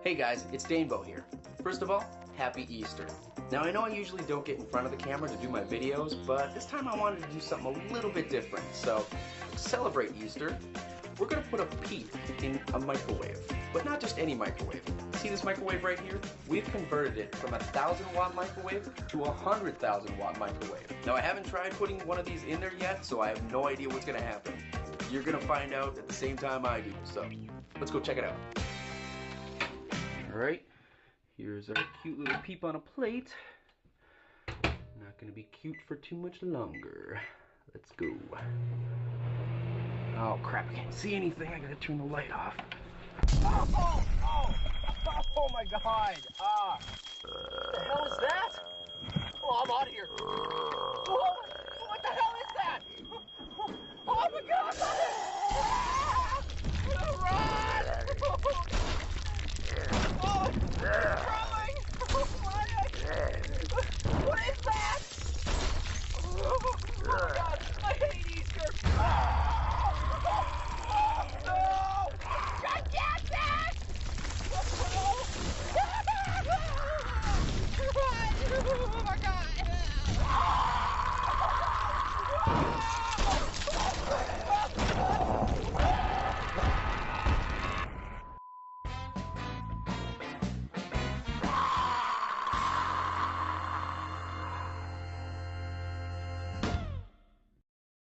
Hey guys, it's Danebo here. First of all, happy Easter. Now I know I usually don't get in front of the camera to do my videos, but this time I wanted to do something a little bit different. So, to celebrate Easter, we're gonna put a Peep in a microwave. But not just any microwave. See this microwave right here? We've converted it from a 1,000-watt microwave to a 100,000-watt microwave. Now I haven't tried putting one of these in there yet, so I have no idea what's gonna happen. You're gonna find out at the same time I do, so let's go check it out. Alright, here's our cute little Peep on a plate. Not gonna be cute for too much longer. Let's go. Oh crap, I can't see anything. I gotta turn the light off. Oh my god! What the hell is that? Oh, I'm out of here. Whoa, what the hell is that? Oh my god!